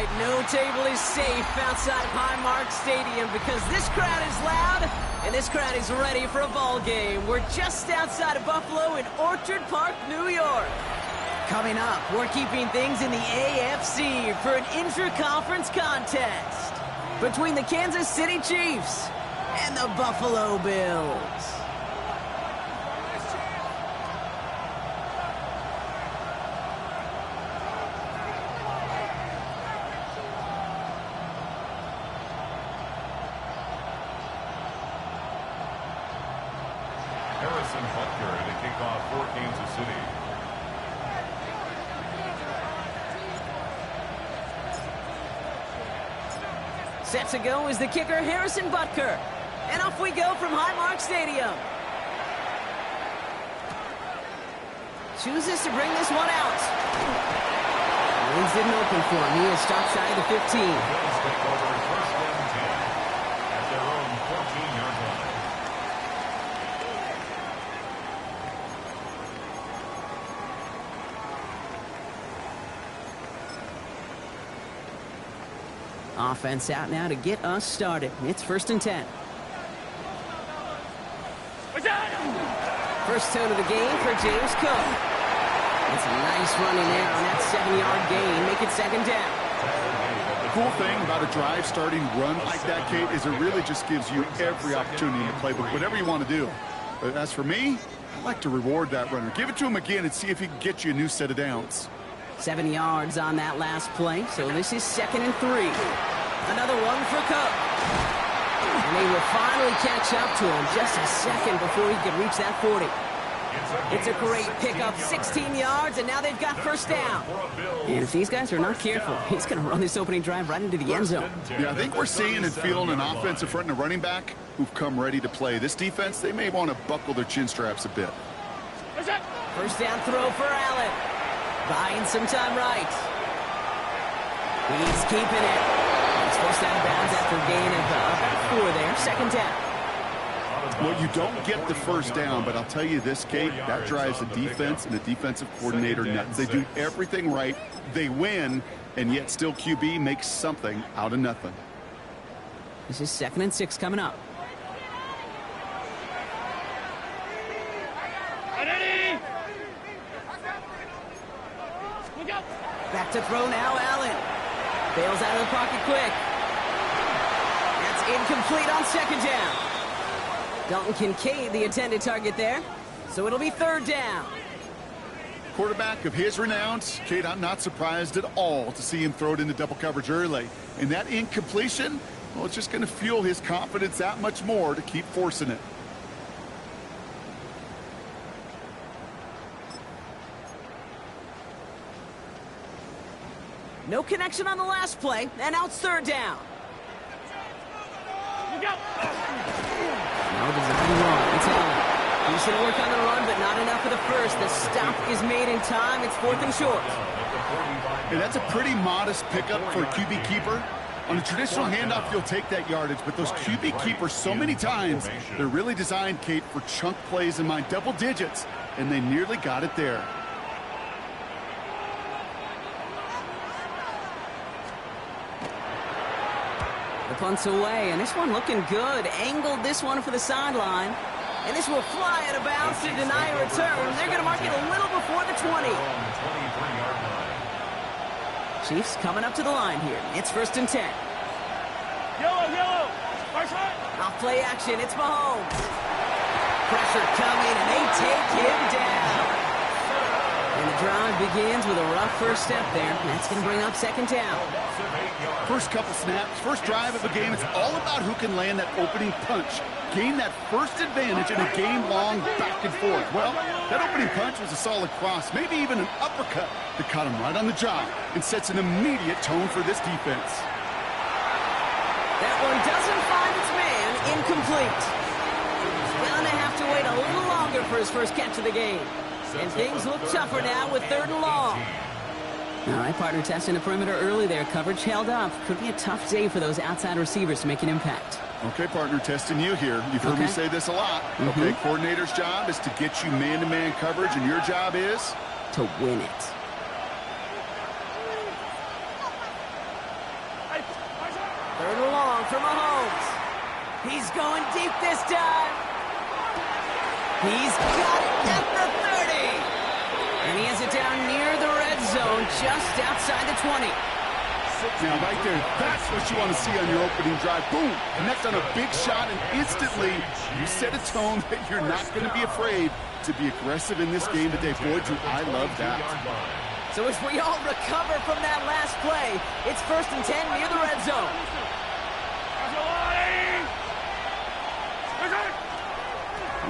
right, no table is safe outside of Highmark Stadium because this crowd is loud and this crowd is ready for a ball game. We're just outside of Buffalo in Orchard Park, New York. Coming up, we're keeping things in the AFC for an intra-conference contest between the Kansas City Chiefs and the Buffalo Bills. To kick off for Kansas City. Set to go is the kicker, Harrison Butker. And off we go from Highmark Stadium. Chooses to bring this one out. Lanes didn't open for him. He is stopped shy of the 15. Bills take over first down 10 at their own 14-yard line. Offense out now to get us started. It's 1st and 10. First tone of the game for James Cook. It's a nice running there on that 7-yard gain. Make it 2nd down. The cool thing about a drive starting run like that, Kate, is it really just gives you every opportunity in the playbook, whatever you want to do. But as for me, I like to reward that runner. Give it to him again and see if he can get you a new set of downs. 7 yards on that last play, so this is 2nd and 3. Another one for Cook. And they will finally catch up to him just a second before he could reach that 40. It's a great pickup, 16 yards, and now they've got first down. And if these guys are not careful, he's going to run this opening drive right into the end zone. Yeah, I think we're seeing and feeling an offensive front and a running back who've come ready to play. This defense, they may want to buckle their chin straps a bit. First down throw for Allen. Buying some time right. He's keeping it. He's forced out of bounds after a gain of about 4 there. 2nd down. Well, you don't get the first down, but I'll tell you this, Kate, that drives the defense and the defensive coordinator nuts. They do everything right. They win, and yet still QB makes something out of nothing. This is 2nd and 6 coming up. Back to throw now, Allen. Bails out of the pocket quick. That's incomplete on 2nd down. Dalton Kincaid, the intended target there. So it'll be 3rd down. Quarterback of his renown, Kate, I'm not surprised at all to see him throw it into double coverage early. And that incompletion, well, it's just going to fuel his confidence that much more to keep forcing it. No connection on the last play, and now it's 3rd down. No design wrong. It's Allen. He's going to work on the run, but not enough for the first. The stop is made in time. It's 4th and short. And that's a pretty modest pickup for a QB keeper. On a traditional handoff, you'll take that yardage, but those QB keepers, so many times, they're really designed, Kate, for chunk plays in mind, double digits, and they nearly got it there. The punt's away, and this one looking good. Angled this one for the sideline. And this will fly out of bounds to deny a return. They're going to mark it a little before the 20. Chiefs coming up to the line here. It's 1st and 10. Yellow. Off play action. It's Mahomes. Pressure coming, and they take him down. And the drive begins with a rough first step there. That's going to bring up 2nd down. First couple snaps, first drive of the game, it's all about who can land that opening punch. Gain that first advantage in a game-long back and forth. Well, that opening punch was a solid cross, maybe even an uppercut that caught him right on the job and sets an immediate tone for this defense. That one doesn't find its man. Incomplete. He's going to have to wait a little longer for his first catch of the game. And things look tougher now with 3rd and long. All right, partner, testing the perimeter early there. Coverage held up. Could be a tough day for those outside receivers to make an impact. Okay, partner, testing you here. You've heard me say this a lot. Okay, coordinator's job is to get you man-to-man coverage, and your job is? To win it. for Mahomes. He's going deep this time. He's got it at the 30. And he has it down near the red zone, just outside the 20. Now, right there, that's what you want to see on your opening drive. Boom! Connect on a big shot, and instantly you set a tone that you're not going to be afraid to be aggressive in this game today. Boy, do I love that. So as we all recover from that last play, it's 1st and 10 near the red zone.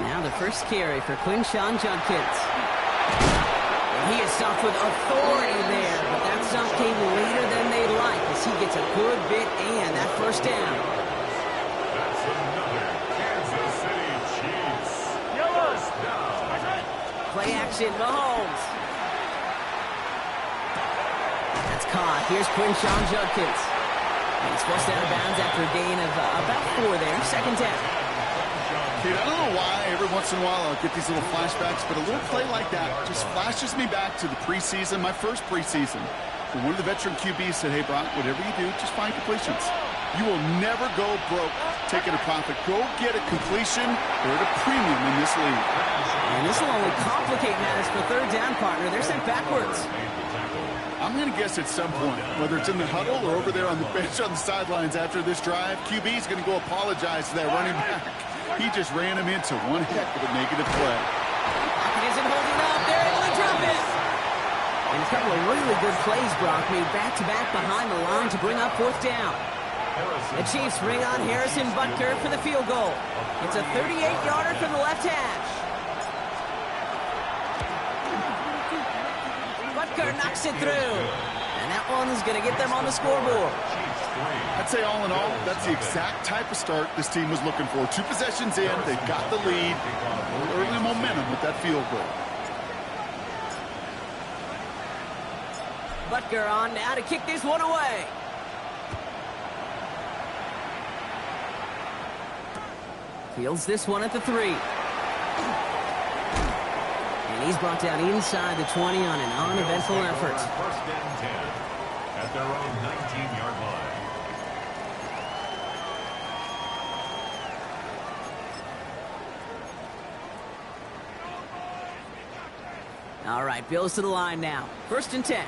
Now the first carry for Quinshawn Judkins. And he is stopped with authority there, but that stop came later than they'd like as he gets a good bit and that first down. That's another Kansas City Chiefs first down. Play action, Mahomes. That's caught. Here's Quinshawn Judkins. And he's forced out of bounds after a gain of about 4 there. 2nd down. Dude, I don't know why every once in a while I'll get these little flashbacks, but a little play like that just flashes me back to the preseason, my first preseason. And one of the veteran QBs said, hey, Brock, whatever you do, just find completions. You will never go broke taking a profit. Go get a completion. They're at a premium in this league. And this will only complicate matters for 3rd down, partner. They're sent backwards. I'm going to guess at some point, whether it's in the huddle or over there on the bench on the sidelines after this drive, QB's going to go apologize to that running back. He just ran him into one heck of a negative play. He isn't holding up. They're able to drop it. And a couple of really good plays, Brock, made back-to-back behind the line to bring up 4th down. The Chiefs bring on Harrison Butker for the field goal. It's a 38-yarder from the left hash. Butker knocks it through. And that one's going to get them on the scoreboard. I'd say all in all, that's the exact type of start this team was looking for. 2 possessions in, they've got the lead. A little early momentum with that field goal. Butker on now to kick this one away. Fields this one at the 3. And he's brought down inside the 20 on an uneventful effort. 1st and 10 at their own 19-yard line. All right, Bills to the line now. 1st and 10.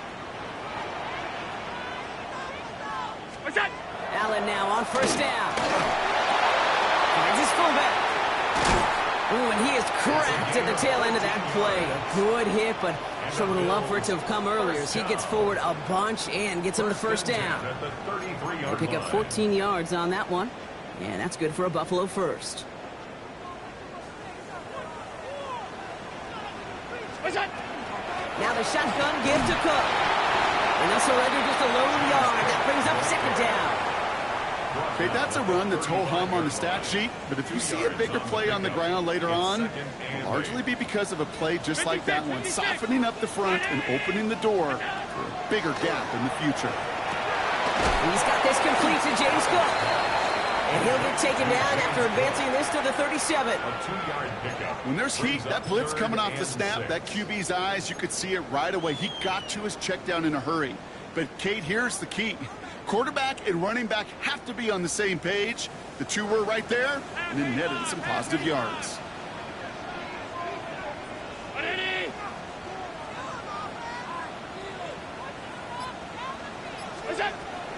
Allen now on 1st down. Finds his fullback. Ooh, and he is cracked at the tail end of that play. A good hit, but sure would have loved for it to have come earlier as he gets forward a bunch and gets him the 1st down. They pick up 14 yards on that one, and that's good for a Buffalo first. Now the shotgun give to Cook. And they'll surrender just a lone yard. That brings up 2nd down. Okay, that's a run that's ho-hum on the stat sheet, but if you see a bigger play on the ground later on, it'll largely be because of a play just like that one, softening up the front and opening the door for a bigger gap in the future. He's got this complete to James Cook. And he'll get taken down after advancing this to the 37. A 2-yard pickup. When there's heat, that blitz coming off the snap, that QB's eyes, you could see it right away. He got to his check down in a hurry. But, Kate, here's the key. Quarterback and running back have to be on the same page. The 2 were right there, and it netted some positive yards.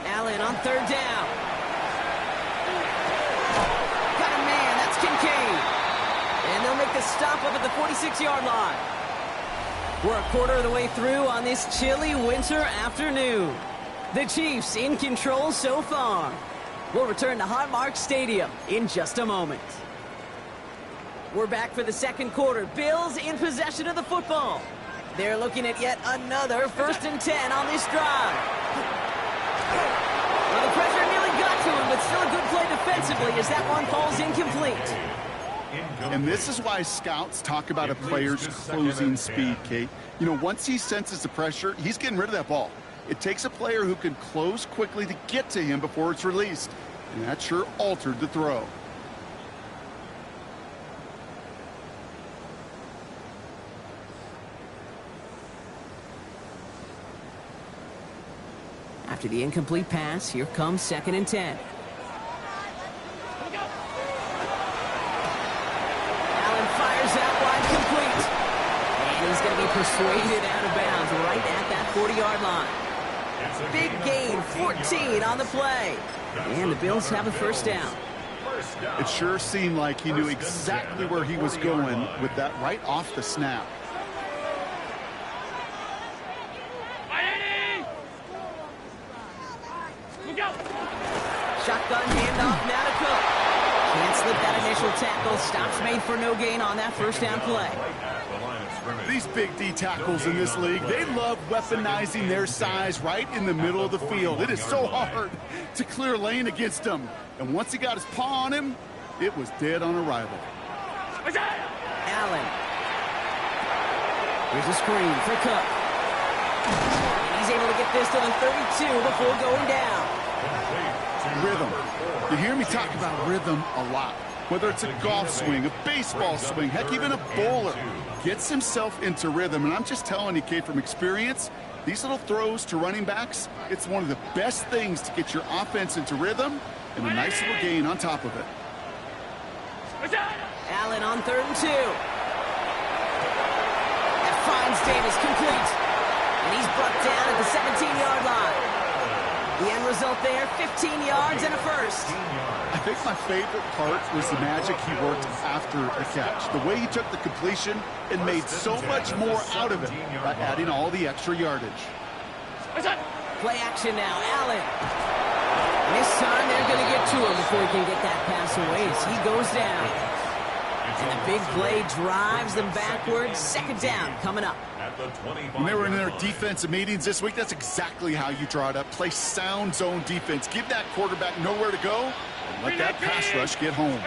Allen on 3rd down. Got a man, that's Kincaid. And they'll make the stop up at the 46-yard line. We're a quarter of the way through on this chilly winter afternoon. The Chiefs in control so far. We'll return to Highmark Stadium in just a moment. We're back for the 2nd quarter. Bills in possession of the football. They're looking at yet another 1st and 10 on this drive. Well, the pressure nearly got to him, but still a good play defensively as that one falls incomplete. And this is why scouts talk about a player's closing speed, Kate. You know, once he senses the pressure, he's getting rid of that ball. It takes a player who can close quickly to get to him before it's released. And that sure altered the throw. After the incomplete pass, here comes 2nd and 10. to be persuaded out of bounds right at that 40-yard line. Big gain, 14 on the play. And the Bills have a first down. It sure seemed like he knew exactly where he was going with that right off the snap. Shotgun handoff now to Cook. Can't slip that initial tackle. Stops made for no gain on that first down play. These big D tackles in this league, they love weaponizing their size right in the middle of the field. It is so hard to clear lane against them. And once he got his paw on him, it was dead on arrival. Allen. Here's a screen for Cook. And he's able to get this to the 32 before going down. Rhythm. You hear me talk about rhythm a lot. Whether it's a golf swing, a baseball swing, heck, even a bowler gets himself into rhythm. And I'm just telling you, Kate, from experience, these little throws to running backs, it's one of the best things to get your offense into rhythm and a nice little gain on top of it. Allen on 3rd and 2. That finds Davis complete. And he's brought down at the 17-yard line. The end result there, 15 yards and a first. I think my favorite part was the magic he worked after the catch. The way he took the completion and made so much more out of it by adding all the extra yardage. Play action now, Allen. And this time they're going to get to him before he can get that pass away as he goes down. And the big play drives them backwards. Second down coming up. When they were in their defensive meetings this week, that's exactly how you draw it up. Play sound zone defense. Give that quarterback nowhere to go and let that pass rush get home.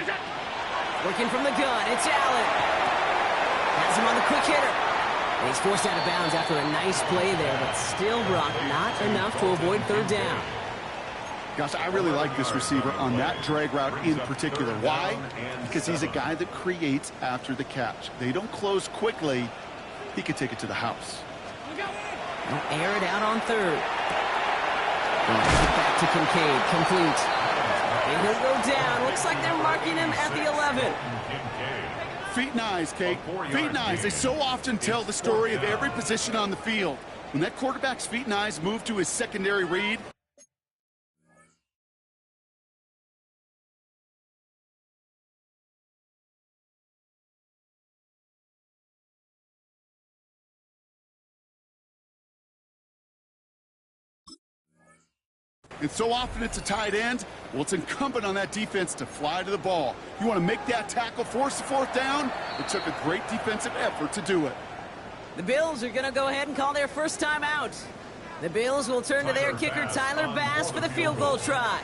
Working from the gun, it's Allen. Has him on the quick hitter. And he's forced out of bounds after a nice play there, but still, Brock, not enough to avoid third down. Gosh, I really like this receiver on that drag route in particular. Why? Because he's a guy that creates after the catch. They don't close quickly. He could take it to the house. They'll air it out on 3rd. Back to Kincaid, complete. And he'll go down. Looks like they're marking him at the 11. Feet and eyes, Kate. Feet and eyes. They so often tell the story of every position on the field. When that quarterback's feet and eyes move to his secondary read, and so often it's a tight end. Well, it's incumbent on that defense to fly to the ball. You want to make that tackle, force the 4th down? It took a great defensive effort to do it. The Bills are going to go ahead and call their first time out. The Bills will turn to their kicker, Tyler Bass, for the field goal try.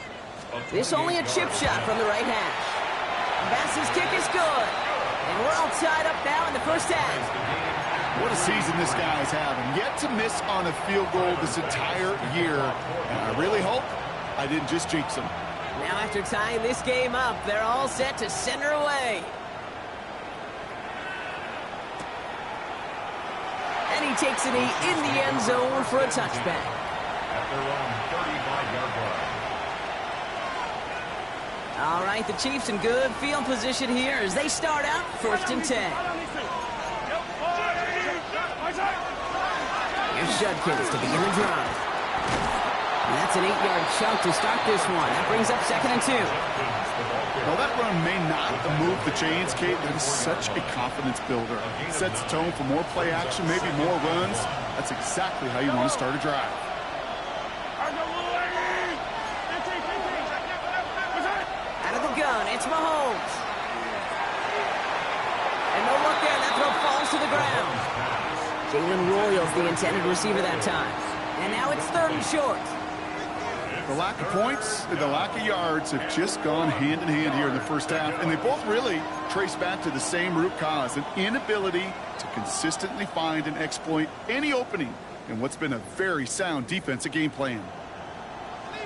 This only a chip shot from the right hash. Bass's kick is good. And we're all tied up now in the first half. What a season this guy is having. Yet to miss on a field goal this entire year. And I really hope I didn't just jinx him. Now after tying this game up, they're all set to center away. And he takes a knee in the end zone for a touchback. At their own 35-yard line. All right, the Chiefs in good field position here as they start out 1st and 10. Here's Judkins to begin the drive. And that's an 8-yard chunk to start this one. That brings up 2nd and 2. Well, that run may not move the chains, Kate. That is such a confidence builder. It sets the tone for more play action, maybe more runs. That's exactly how you want to start a drive. Out of the gun, it's Mahomes. And no look there, that throw falls to the ground. Jalen Royals, the intended receiver that time. And now it's 3rd and short. The lack of points and the lack of yards have just gone hand in hand here in the first half, and they both really trace back to the same root cause, an inability to consistently find and exploit any opening in what's been a very sound defensive game plan.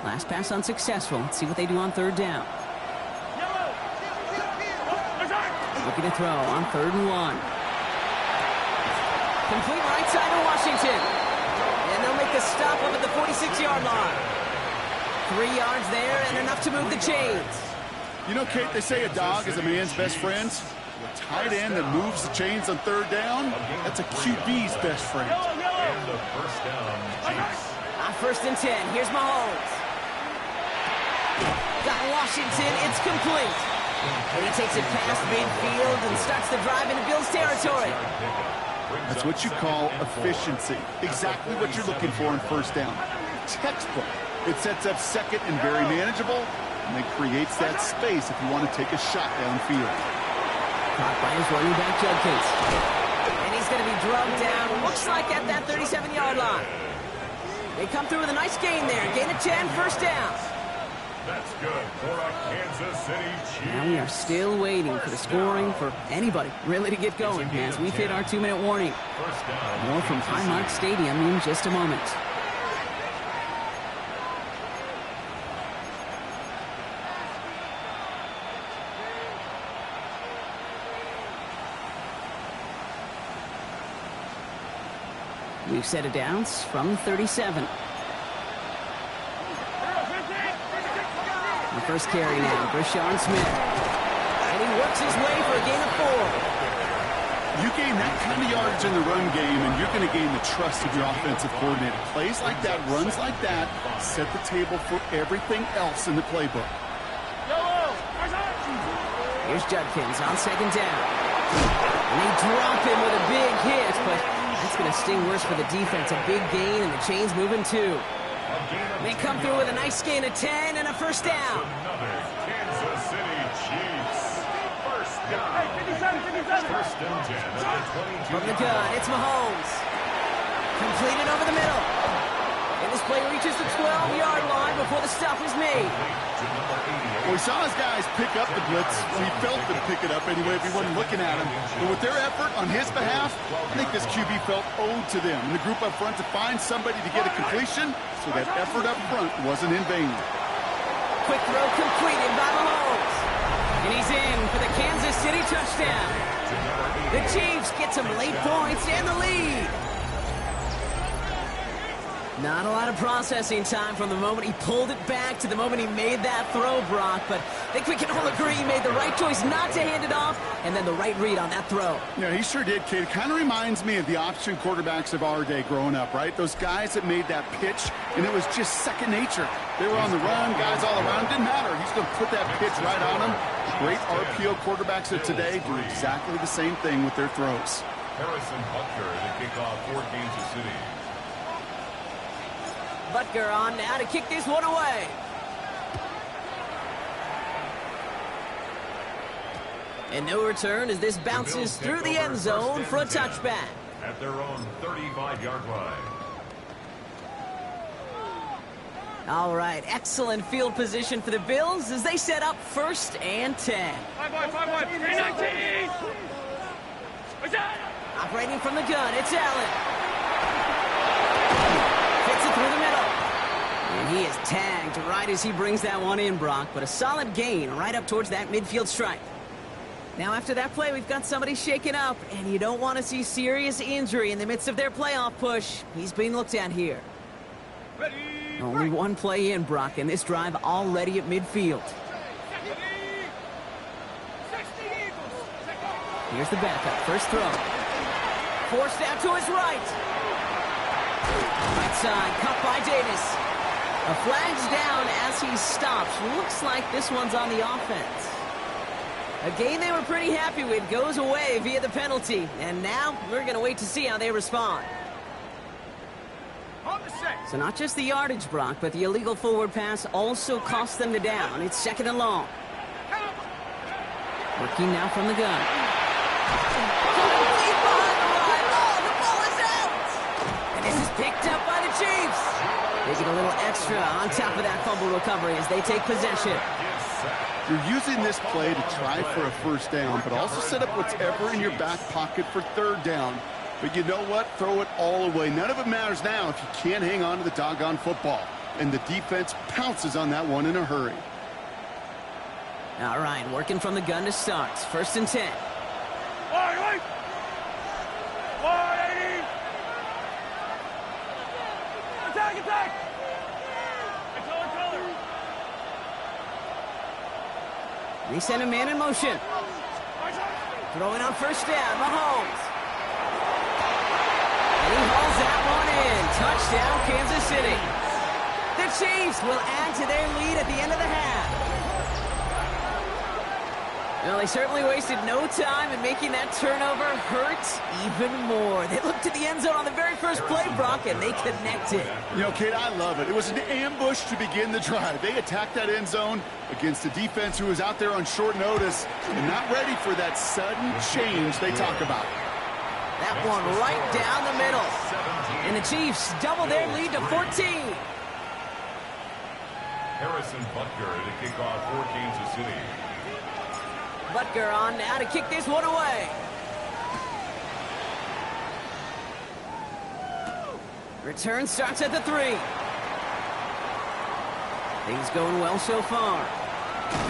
Last pass unsuccessful. Let's see what they do on 3rd down. Looking to throw on 3rd and 1. Complete right side to Washington. And they'll make the stop up at the 46-yard line. 3 yards there and enough to move the chains. You know, Kate, they say a dog is a man's best friend. A tight end that moves the chains on third down, that's a QB's best friend. And the first down, Chiefs. On 1st and 10, here's Mahomes. Got Washington, it's complete. And he takes it past midfield and starts the drive into Bills territory. That's what you call efficiency. Exactly what you're looking for in first down. Textbook. It sets up second and very manageable, and it creates that space if you want to take a shot downfield. Caught by his running back, Judkins. And he's going to be drugged down, looks like at that 37-yard line. They come through with a nice gain there. Gain of 10, first down. That's good for a Kansas City Chiefs. Now we are still waiting for the scoring for anybody really to get going as we've hit our 2-minute warning. More from Highmark Stadium in just a moment. We've set a downs from 37. The first carry now, Brashawn Smith. And he works his way for a gain of 4. You gain that kind of yardage in the run game, and you're going to gain the trust of your offensive coordinator. Plays like that, runs like that, set the table for everything else in the playbook. Here's Judkins on 2nd down. And they drop him with a big hit, but that's going to sting worse for the defense. A big gain, and the chain's moving too. They come through with a nice gain of 10 and a first down. Another Kansas City Chiefs. First down. First and 10 at the 22. From the gun, it's Mahomes. Completed over the middle. And this play reaches the 12-yard line before the stop is made. Well, we saw his guys pick up the blitz. We felt them pick it up anyway if we weren't looking at him. But with their effort on his behalf, I think this QB felt owed to them. And the group up front to find somebody to get a completion, so that effort up front wasn't in vain. Quick throw completed by Mahomes. And he's in for the Kansas City touchdown. The Chiefs get some late points and the lead. Not a lot of processing time from the moment he pulled it back to the moment he made that throw, Brock. But I think we can all agree he made the right choice not to hand it off, and then the right read on that throw. Yeah, he sure did, kid. It kind of reminds me of the option quarterbacks of our day growing up, right? Those guys that made that pitch, and it was just second nature. They were on the run, guys all around. Didn't matter. He's going to put that pitch right on them. Great RPO quarterbacks of today do exactly the same thing with their throws. Harrison Butker to kick off for Kansas City. Butker on now to kick this one away. And no return as this bounces through the end zone for a touchback. At their own 35-yard line. All right, excellent field position for the Bills as they set up 1st and 10. Operating from the gun, it's Allen. Fits it through the middle. And he is tagged right as he brings that one in, Brock. But a solid gain right up towards that midfield stripe. Now after that play, we've got somebody shaken up. And you don't want to see serious injury in the midst of their playoff push. He's being looked at here. Only one play in, Brock, and this drive already at midfield. Here's the backup. First throw. Forced out to his right. Right side, cut by Davis. A flag's down as he stops. Looks like this one's on the offense. A game they were pretty happy with goes away via the penalty. And now we're going to wait to see how they respond. So not just the yardage, Brock, but the illegal forward pass also cost them the down. It's 2nd and long. Working now from the gun. Complete behind the line. Oh, the ball is out! And this is picked up by the Chiefs. They get a little extra on top of that fumble recovery as they take possession. You're using this play to try for a first down, but also set up whatever in your back pocket for 3rd down. But you know what? Throw it all away. None of it matters now if you can't hang on to the doggone football. And the defense pounces on that one in a hurry. All right, working from the gun to start. 1st and 10. Attack! They send a man in motion. Throwing on first down, Mahomes. And he hauls that one in. Touchdown, Kansas City. The Chiefs will add to their lead at the end of the half. Well, they certainly wasted no time in making that turnover hurt even more. They looked to the end zone on the very first play, Brock, and they connected. You know, Kate, I love it. It was an ambush to begin the drive. They attacked that end zone against a defense who was out there on short notice and not ready for that sudden change they talk about. That one right down the middle. And the Chiefs double their lead to 14. Harrison Butker to kick off for Kansas City. Butker on now to kick this one away. Return starts at the 3. Things going well so far.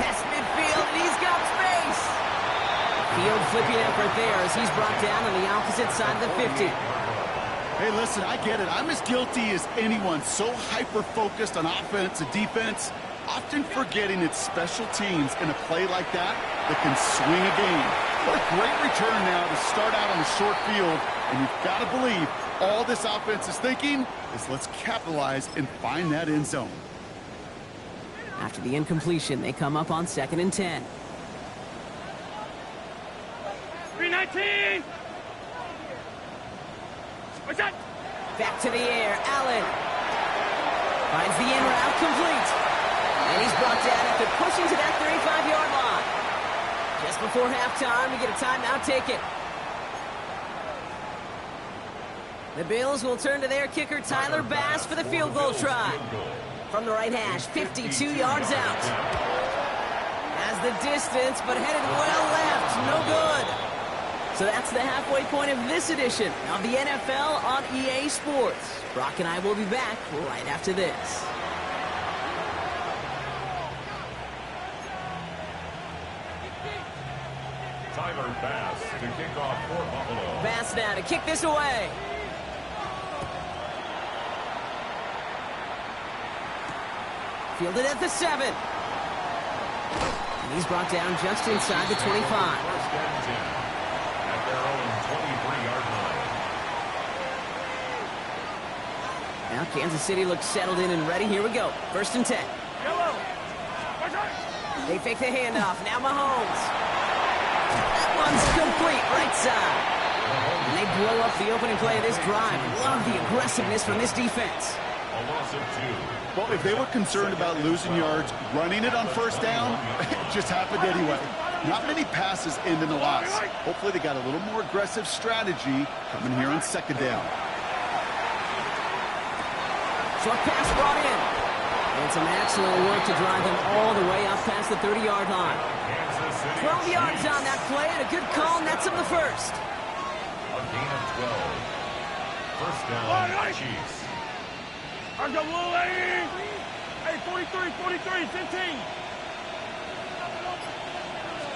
Past midfield, and he's got space. Field flipping effort there as he's brought down on the opposite side of the 50. Hey, listen, I get it. I'm as guilty as anyone. So hyper-focused on offense and defense, often forgetting it's special teams in a play like that can swing a game. What a great return now to start out on the short field, and you've got to believe all this offense is thinking is let's capitalize and find that end zone. After the incompletion, they come up on 2nd and 10. 319! What's that? Back to the air, Allen. Finds the in route complete. And he's brought down after pushing to that 35-yard line. Just before halftime, we get a timeout taken. The Bills will turn to their kicker, Tyler Bass, for the field goal try. From the right hash, 52 yards out. Has the distance, but headed well left. No good. So that's the halfway point of this edition of the NFL on EA Sports. Brock and I will be back right after this. Tyler Bass to kick off for Buffalo. Bass now to kick this away. Fielded at the 7. And he's brought down just inside the 25. First and 10 at their own 23-yard line. Now Kansas City looks settled in and ready. Here we go. 1st and 10. They fake the handoff. Now Mahomes. That one's complete. Right side. And they blow up the opening play of this drive. Love the aggressiveness from this defense. A loss of 2. Well, if they were concerned about losing yards, running it on first down, it just happened anyway. Not many passes end in a loss. Hopefully they got a little more aggressive strategy coming here on 2nd down. Short pass brought in. And some excellent work to drive them all the way up past the 30-yard line. 12 yards on that play, and a good call nets them the first. A gain of 12. First down, Chiefs. I got one lady. Hey, 43, 15.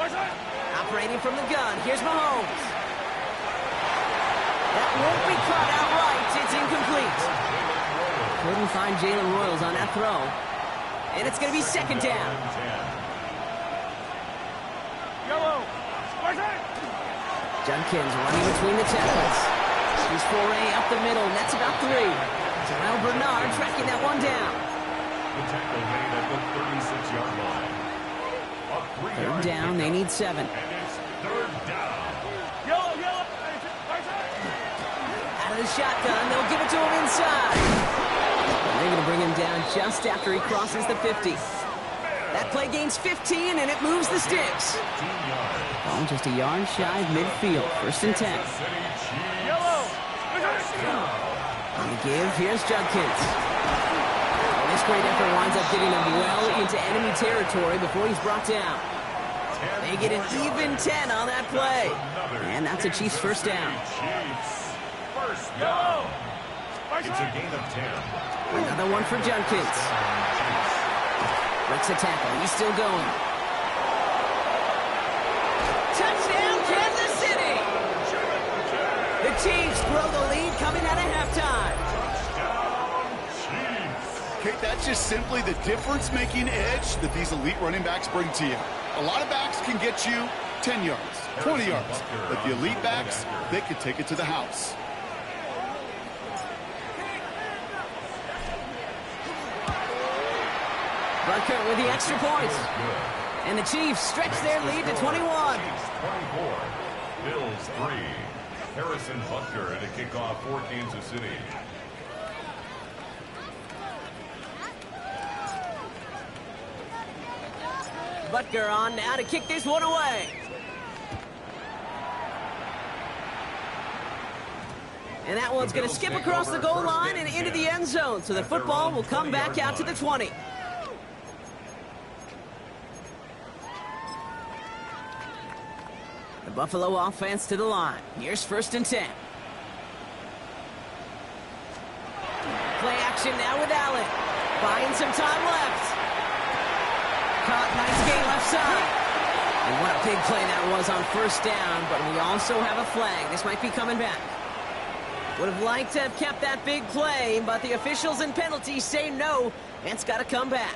What's that? Operating from the gun, here's Mahomes. That won't be caught outright. It's incomplete. Couldn't find Jalen Royals on that throw. And it's going to be 2nd down. Yellow. What's that? Junkins running between the tackles. He's foray up the middle, and that's about 3. Terrell Bernard tracking that one down. The tackle made at the 36-yard line. A 3rd 3-yard down, they need 7. And it's 3rd down. Yellow. Out of the shotgun, they'll give it to him inside. And they're going to bring him down just after he crosses the 50. That play gains 15, and it moves the sticks. Oh, just a yard shy of midfield. 1st and 10. Yellow. On the give, here's Junkins. This great effort winds up getting him well into enemy territory before he's brought down. They get an even 10 on that play. And that's a Chiefs 1st down. First down. It's a gain of 10. Another one for Junkins. Breaks a tackle. He's still going. Touchdown, Kansas City! The Chiefs grow the lead coming out of halftime. Kate, that's just simply the difference-making edge that these elite running backs bring to you. A lot of backs can get you 10 yards, 20 yards. But the elite backs, they could take it to the house. Butker with the extra point. And the Chiefs stretch their lead to 21. Chiefs 24, Bills 3. Harrison Butker at a kickoff for Kansas City. Butker on now to kick this one away. And that one's going to skip across the goal line and into the end zone. So the football will come back out to the 20. The Buffalo offense to the line. Here's 1st and 10. Play action now with Allen. Buying some time left. Caught, nice gain left side. And what a big play that was on 1st down, but we also have a flag. This might be coming back. Would have liked to have kept that big play, but the officials and penalties say no, and it's got to come back.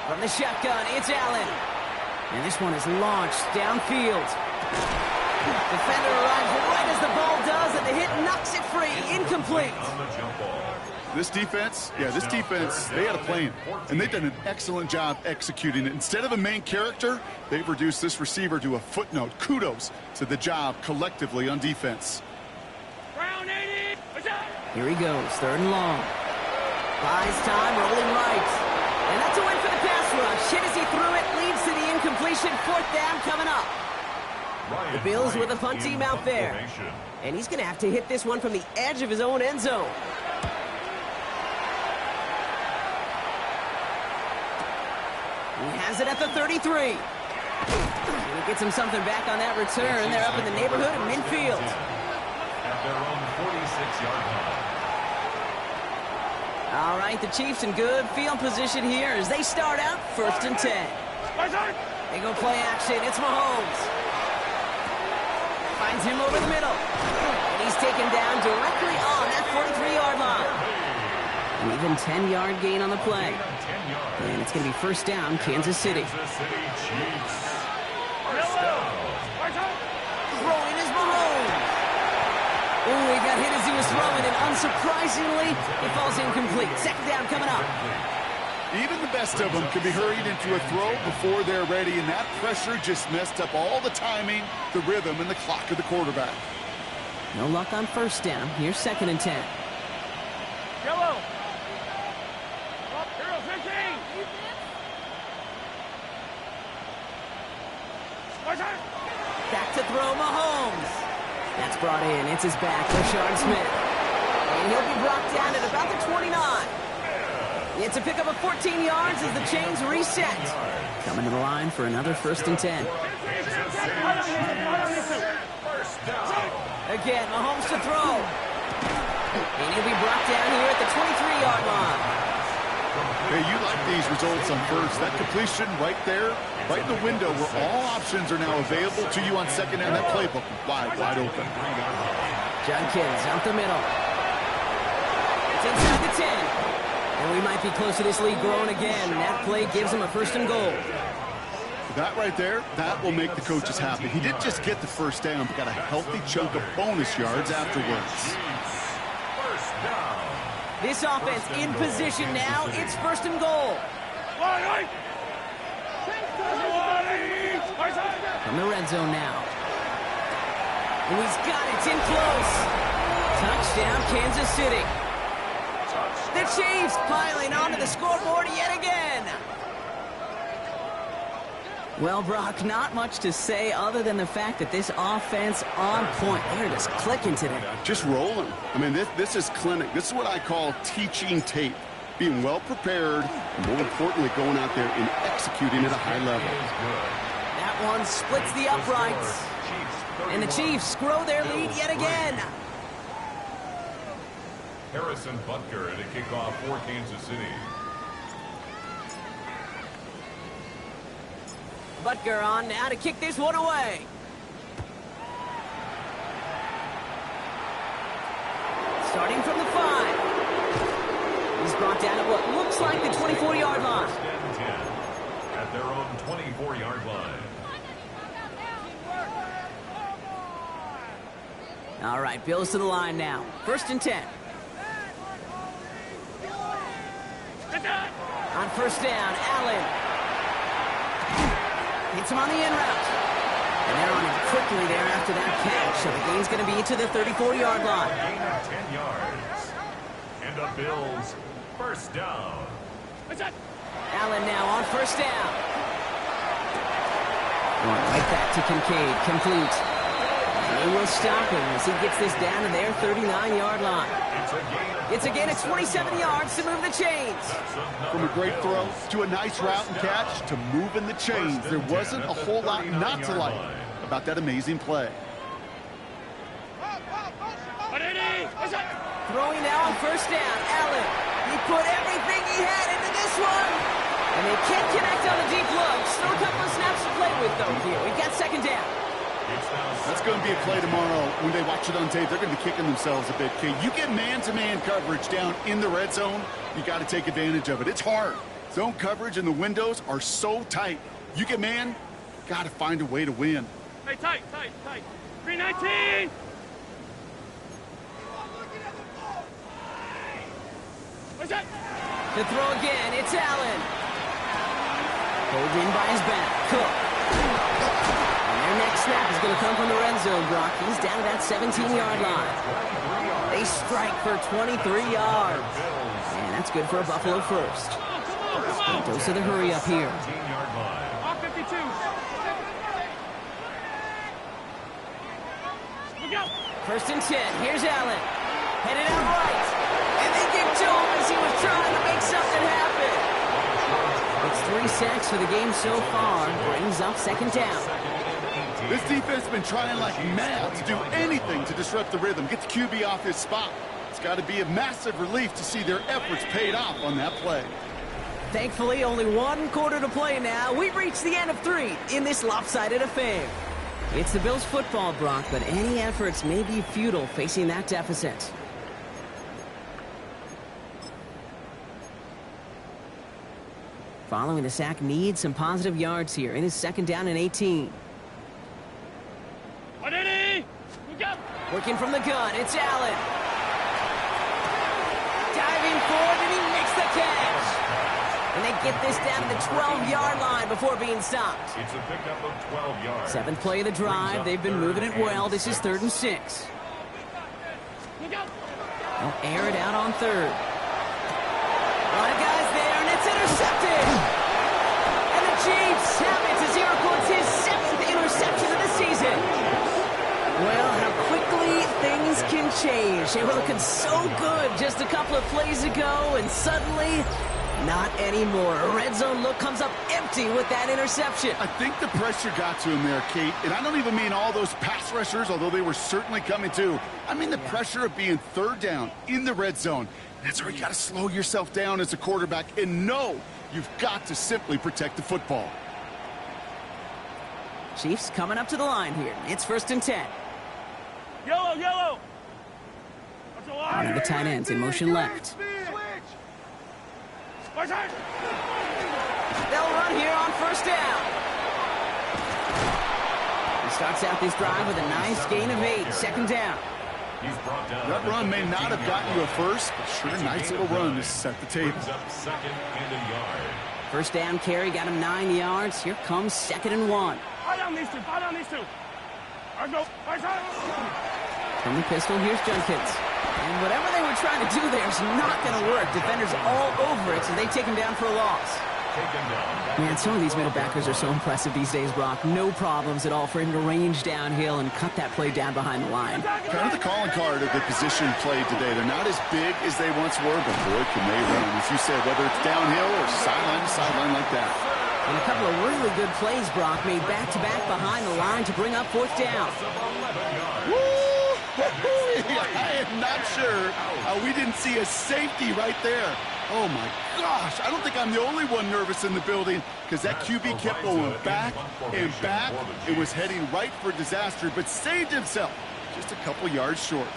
From the shotgun, it's Allen. And this one is launched downfield. Defender arrives right as the ball does, and the hit knocks it free. Incomplete. This defense, they had a plan, and they've done an excellent job executing it. Instead of a main character, they've reduced this receiver to a footnote. Kudos to the job collectively on defense. Here he goes, 3rd and long. Buys time, rolling right. And that's a win for the pass rush. Hit as he threw it, leads to the incompletion. 4th down coming up. The Bills with a punt team out there. And he's going to have to hit this one from the edge of his own end zone. He has it at the 33. And he gets him something back on that return. They're up in the neighborhood of midfield. At their own 46-yard line. All right, the Chiefs in good field position here as they start out 1st and 10. They go play action. It's Mahomes. Finds him over the middle. And he's taken down directly on that 43-yard line. An even 10-yard gain on the play. And it's going to be 1st down, Kansas City. Kansas City Chiefs. First down. Throwing is Mahomes. Ooh, he got hit as he was throwing, and unsurprisingly, it falls incomplete. 2nd down coming up. Even the best of them can be hurried into a throw before they're ready, and that pressure just messed up all the timing, the rhythm, and the clock of the quarterback. No luck on 1st down. Here's 2nd and 10. Yellow. Back to throw Mahomes. That's brought in. It's his back, Rashard Smith. And he'll be brought down at about the 29. It's a pickup of 14 yards as the chains reset. Coming to the line for another 1st and 10. Again, Mahomes to throw. And he'll be brought down here at the 23-yard line. Hey, you like these results on 1st. That completion right there, right in the window where all options are now available to you on 2nd down. That playbook wide open. Junkins out the middle. It's inside the 10. And we might be close to this lead growing again. That play gives him a 1st and goal. That right there, that will make the coaches happy. He didn't just get the 1st down, but got a healthy chunk of bonus yards afterwards. First down. This offense in position now. It's 1st and goal. From the red zone now. And he's got it. It's in close. Touchdown, Kansas City. The Chiefs piling onto the scoreboard yet again. Well, Brock, not much to say other than the fact that this offense on point. They're just clicking today. Just rolling. I mean, this is clinic. This is what I call teaching tape. Being well prepared, and more importantly, going out there and executing at a high level. That one splits the uprights. And the Chiefs grow their lead yet again. Harrison Butker at a kickoff for Kansas City. Butker on now to kick this one away. Starting from the 5. He's brought down at what looks like the 24-yard line. their own 24-yard line. All right, Bills to the line now. 1st and 10. On 1st down, Allen. Hits him on the in route. And they're on him quickly there after that catch. So the gain's going to be to the 34-yard line. Gain of 10 yards. And the Bills, 1st down. Allen now on 1st down. Going right back to Kincaid. Complete. And they will stop him as he gets this down to their 39-yard line. It's a gain of 27 yards to move the chains. From a great throw to a nice route and catch to moving the chains, there wasn't a whole lot not to like about that amazing play. Throwing now on 1st down, Allen. He put everything he had into this one. And they can't connect on the deep look. Still a couple of snaps to play with, though, here. We've got 2nd down. That's going to be a play tomorrow. When they watch it on tape, they're going to be kicking themselves a bit, Kate. You get man-to-man coverage down in the red zone, you got to take advantage of it. It's hard. Zone coverage and the windows are so tight. You get man, got to find a way to win. Hey, tight. 319. What's that? The throw again, it's Allen. Pulled in by his back. Cook. And their next snap is going to come from the red zone, Brock. He's down to that 17-yard line. They strike for 23 yards. And that's good for a Buffalo first. Dose of the hurry up here. Off 52. Look out. 1st and 10. Here's Allen. Headed out right. And they give to him as he was trying to make something happen. It's 3 sacks for the game so far. Brings up 2nd down. This defense has been trying like mad to do anything to disrupt the rhythm, get the QB off his spot. It's got to be a massive relief to see their efforts paid off on that play. Thankfully, only 1 quarter to play now. We've reached the end of 3 in this lopsided affair. It's the Bills football, Brock, but any efforts may be futile facing that deficit. Following the sack needs some positive yards here. It is 2nd down and 18. Working from the gun, it's Allen. Diving forward, and he makes the catch. And they get this down to the 12-yard line before being stopped. It's a pickup of 12 yards. 7th play of the drive. They've been moving it well. This is 3rd and 6. They'll air it out on 3rd. A lot of guys there, and it's intercepted. And the Chiefs have it as he records his 7th interception of the season. Well, how quickly things can change. They were looking so good just a couple of plays ago, and suddenly, not anymore. A red zone look comes up empty with that interception. I think the pressure got to him there, Kate. And I don't even mean all those pass rushers, although they were certainly coming too. I mean the pressure of being 3rd down in the red zone. That's where you got to slow yourself down as a quarterback and know you've got to simply protect the football. Chiefs coming up to the line here. It's 1st and 10. Yellow. One of the tight ends in motion left. They'll run here on 1st down. He starts out this drive with a nice gain of 8. 2nd down. That run may not have gotten you a first, but sure, a nice little run to set the table. 1st down carry got him 9 yards. Here comes 2nd and 1. Fire down these two. From the pistol, here's Junkins. And whatever they were trying to do there is not going to work. Defenders all over it, so they take him down for a loss. Man, some of these middle backers are so impressive these days, Brock. No problems at all for him to range downhill and cut that play down behind the line. Kind of the calling card of the position played today. They're not as big as they once were, but boy, can they run. As you said, whether it's downhill or sideline to sideline like that. And a couple of really good plays, Brock, made back-to-back behind the line to bring up 4th down. I am not sure how we didn't see a safety right there. Oh, my gosh. I don't think I'm the only one nervous in the building because that QB kept going back and back. It was heading right for disaster, but saved himself just a couple yards short.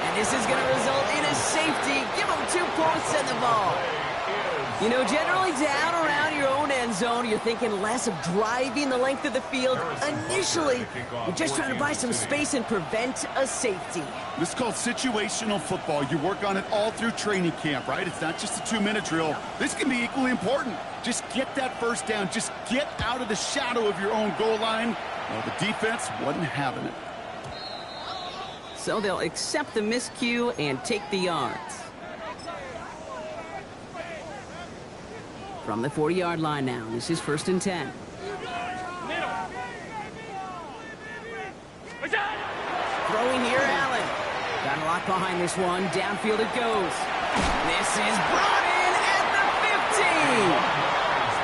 And this is going to result in a safety. Give them 2 points and the ball. You know, generally down around your own end zone, you're thinking less of driving the length of the field. Initially, you're just trying to buy some space and prevent a safety. This is called situational football. You work on it all through training camp, right? It's not just a 2-minute drill. This can be equally important. Just get that first down. Just get out of the shadow of your own goal line. Well, the defense wasn't having it. So they'll accept the miscue and take the yards. From the 40-yard line now, this is 1st and 10. Throwing here, Allen. Got a lot behind this one. Downfield it goes. This is brought in at the 15.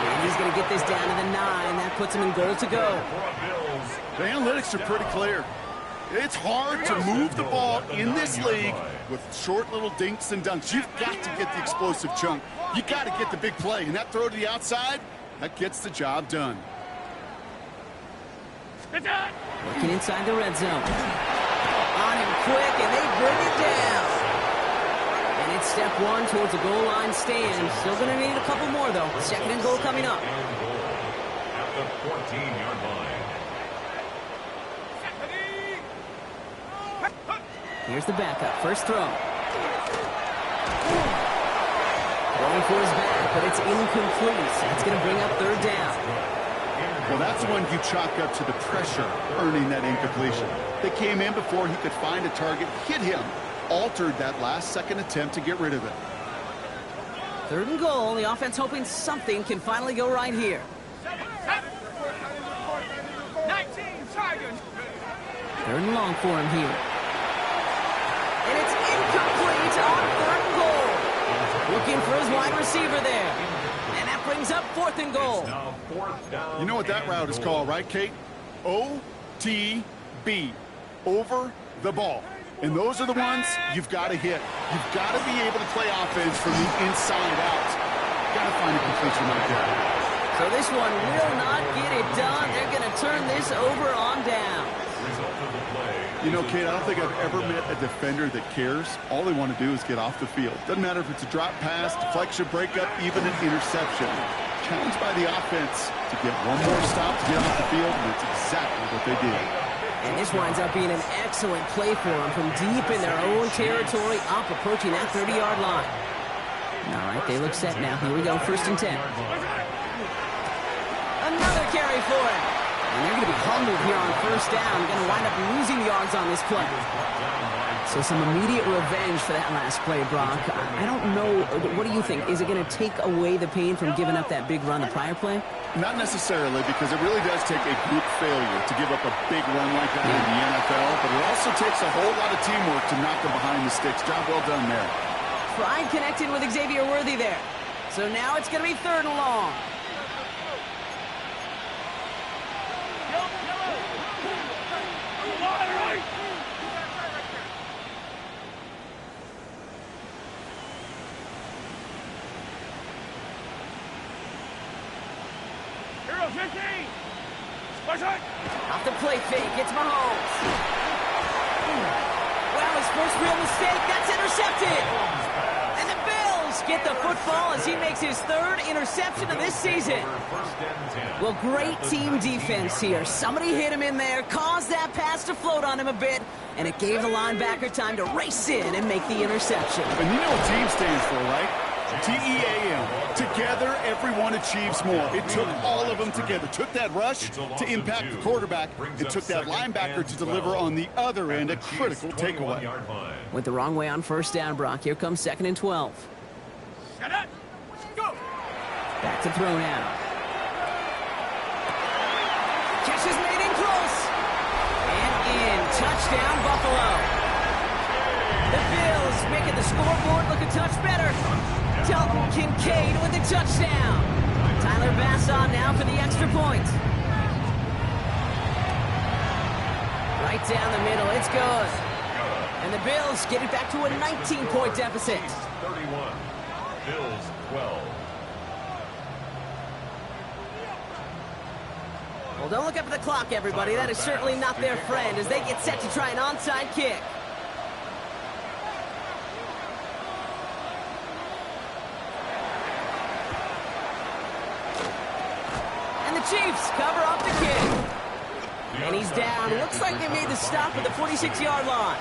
And he's going to get this down to the 9. That puts him in goal to go. The analytics are pretty clear. It's hard to move the ball in this league with short little dinks and dunks. You've got to get the explosive chunk. You got to get the big play. And that throw to the outside, that gets the job done. Working inside the red zone. On him quick, and they bring it down. And it's step 1 towards a goal line stand. Still going to need a couple more, though. 2nd and goal coming up. At the 14-yard line. Here's the backup. First throw. Going for his back, but it's incomplete. That's going to bring up 3rd down. Well, that's one you chalk up to the pressure earning that incompletion. They came in before he could find a target, hit him, altered that last-second attempt to get rid of it. 3rd and goal. The offense hoping something can finally go right here. 3rd and long for him here. And it's incomplete on 3rd and goal. Looking for his wide receiver there. And that brings up 4th and goal. You know what that route is called, right, Kate? OTB. Over the ball. And those are the ones you've got to hit. You've got to be able to play offense from the inside out. Got to find a completion right there. So this one will not get it done. They're going to turn this over on down. You know, Kate, I don't think I've ever met a defender that cares. All they want to do is get off the field. Doesn't matter if it's a drop pass, deflection, breakup, even an interception. Challenged by the offense to get one more stop to get off the field, and that's exactly what they did. And this winds up being an excellent play for them from deep in their own territory, up approaching that 30-yard line. All right, they look set now. Here we go, 1st and 10. Another carry for it. And they're going to be humbled here on 1st down. Going to wind up losing yards on this play. So some immediate revenge for that last play, Brock. I don't know. What do you think? Is it going to take away the pain from giving up that big run the prior play? Not necessarily, because it really does take a group failure to give up a big run like that in the NFL, but it also takes a whole lot of teamwork to knock them behind the sticks. Job well done there. Pride connected with Xavier Worthy there. So now it's going to be 3rd and long. Off the play fake, it's Mahomes. Well, his first real mistake, that's intercepted. And the Bills get the football as he makes his 3rd interception of this season. Well, great team defense here. Somebody hit him in there, caused that pass to float on him a bit, and it gave the linebacker time to race in and make the interception. And you know what team stands for, right? T-E-A-M. Together, everyone achieves more. It took all of them together. Took that rush to impact the quarterback. It took that linebacker to deliver on the other end, a critical takeaway. Went the wrong way on 1st down, Brock. Here comes 2nd and 12. Back to throw now. Catch is made in close. And in. Touchdown, Buffalo. The Bills making the scoreboard look a touch better. Dalton Kincaid with the touchdown. Tyler Bass on now for the extra point. Right down the middle, it's good. And the Bills get it back to a 19-point deficit. 31, Bills 12. Well, don't look up at the clock, everybody. That is certainly not their friend as they get set to try an onside kick. Chiefs cover up the kick. And he's down. Looks like they made the stop at the 46-yard line.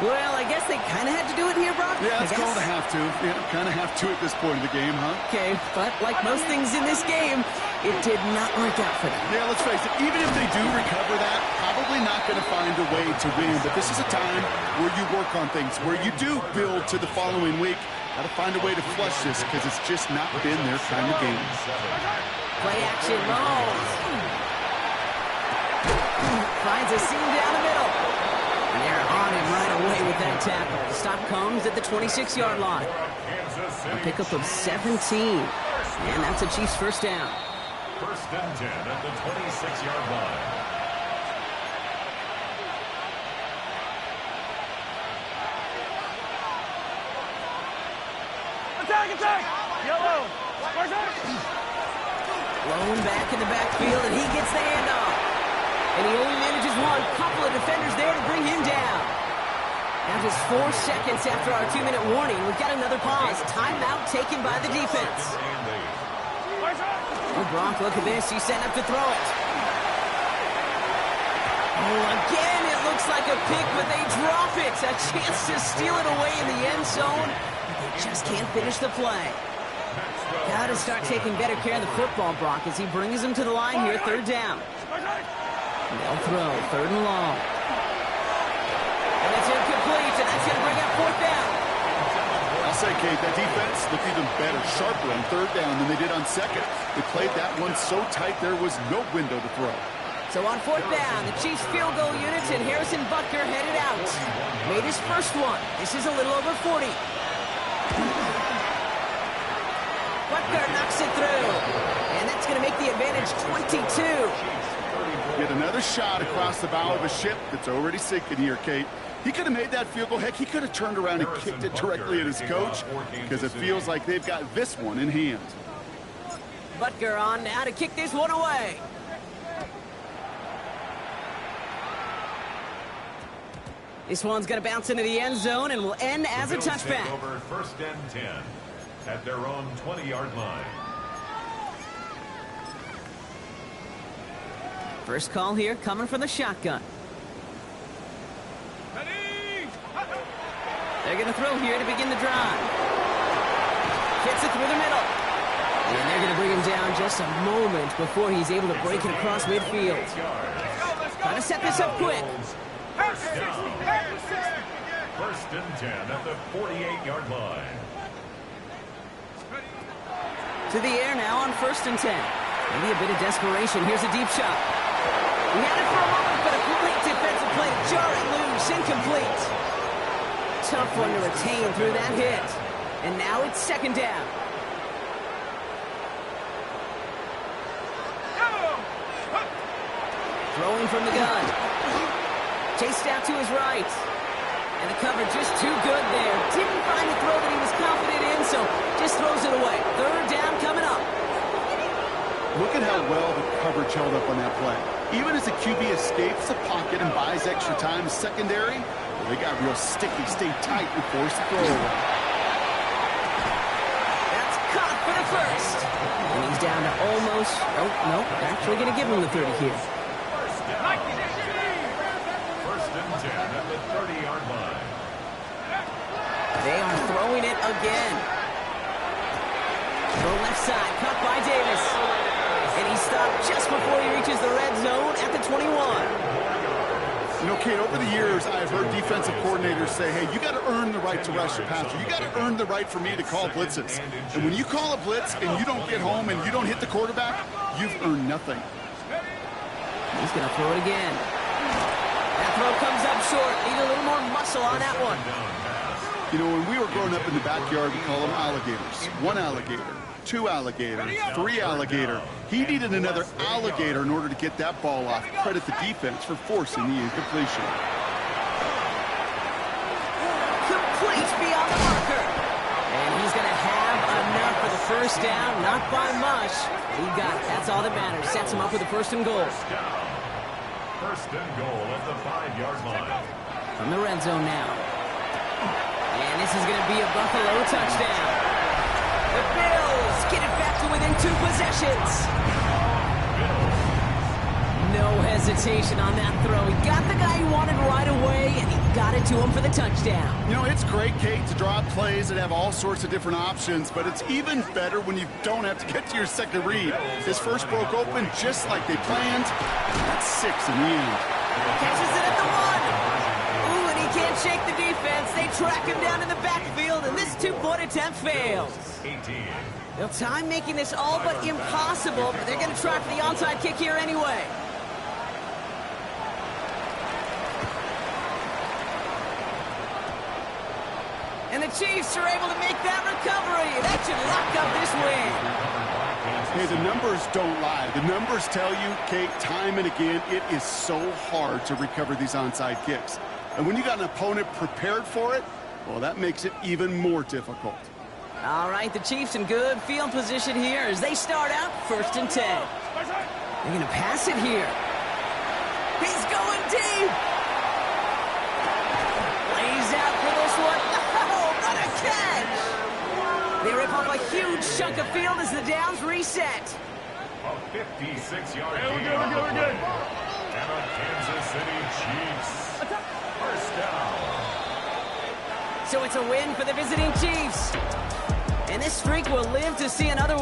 Well, I guess they kind of had to do it here, Brock. Yeah, it's called a have to. Yeah, kind of have to at this point of the game, huh? Okay, but like most things in this game, it did not work out for them. Yeah, let's face it, even if they do recover that, probably not going to find a way to win. But this is a time where you work on things, where you do build to the following week. Got to find a way to flush this because it's just not been their kind of game. Play action, Mahomes. Finds a seam down the middle. And they're on him right away with that tackle. The stop comes at the 26-yard line. A pickup of 17. And that's a Chiefs first down. First and 10 at the 26-yard line. Attack! Yellow! Blown back in the backfield, and he gets the handoff. And he only manages one. Couple of defenders there to bring him down. Now just 4 seconds after our 2-minute warning, we've got another pause. Timeout taken by the defense. Oh, Brock, look at this. He's setting up to throw it. Oh, again, it looks like a pick, but they drop it. A chance to steal it away in the end zone. But they just can't finish the play. Got to start taking better care of the football, Brock, as he brings him to the line here, third down. They'll throw, third and long. And it's incomplete, and that's going to bring up fourth down. I'll say, Kate, that defense looked even better, sharper on third down than they did on second. They played that one so tight there was no window to throw. So on fourth down, the Chiefs field goal units and Harrison Butker headed out. Made his first one. This is a little over 40. Butker knocks it through. And that's going to make the advantage 22. Get another shot across the bow of a ship that's already sinking here, Kate. He could have made that field goal. Heck, he could have turned around and kicked it directly at his coach because it feels like they've got this one in hand. Butker on now to kick this one away. This one's going to bounce into the end zone and will end as a touchback. Over first and 10 at their own 20-yard line. First call here coming from the shotgun. They're going to throw here to begin the drive. Gets it through the middle. And they're going to bring him down just a moment before he's able to break it across midfield. Trying to set this up quick. First and 10 at the 48-yard line. To the air now on first and 10. Maybe a bit of desperation. Here's a deep shot. He had it for a moment, but a complete defensive play. Jarring loose, incomplete. Tough one to retain through that hit. And now it's second down. Throwing from the gun. Chased out to his right. And the cover just too good there. Didn't find the throw that he was confident in, so just throws it away. Third down coming up. Look at how well the coverage held up on that play. Even as the QB escapes the pocket and buys extra time, secondary, well, they got real sticky, stayed tight, and forced the throw away. That's caught for the first. And he's down to almost, oh, no, actually going to give him the 30 here. First and 10 at the 30-yard line. They are throwing it again. The left side, cut by Davis. And he stopped just before he reaches the red zone at the 21. You know, Kate, over the years, I've heard defensive coordinators say, hey, you got to earn the right to rush the passer. You got to earn the right for me to call blitzes. And when you call a blitz and you don't get home and you don't hit the quarterback, you've earned nothing. He's going to throw it again. That throw comes up short. Need a little more muscle on that one. You know, when we were growing up in the backyard, we call them alligators. One alligator, two alligator, three alligator. He needed another alligator in order to get that ball off. Credit the defense for forcing the incompletion. Complete beyond the marker. And he's going to have enough for the first down. Not by much. He got it. That's all that matters. Sets him up with a first and goal. First and goal at the 5-yard line. From the red zone now. And this is going to be a Buffalo touchdown. The Bills get it back to within 2 possessions. hesitation on that throw. He got the guy he wanted right away, and he got it to him for the touchdown. You know, it's great, Kate, to draw plays that have all sorts of different options, but it's even better when you don't have to get to your second read. His first broke open just like they planned. That's 6 in the end. Catches it at the 1. Ooh, and he can't shake the defense. They track him down in the backfield, and this two-point attempt fails. 18. They'll time making this all but impossible, but they're going to try for the onside kick here anyway. And the Chiefs are able to make that recovery. That should lock up this win. Hey, the numbers don't lie. The numbers tell you, Kate, time and again, it is so hard to recover these onside kicks. And when you got an opponent prepared for it, well, that makes it even more difficult. All right, the Chiefs in good field position here as they start out 1st and 10. They're going to pass it here. He's going deep. Lays out for this one. Oh, what a catch. They rip off a huge chunk of field as the downs reset. A 56-yard gain. We're good. And the Kansas City Chiefs. First down. So it's a win for the visiting Chiefs. And this streak will live to see another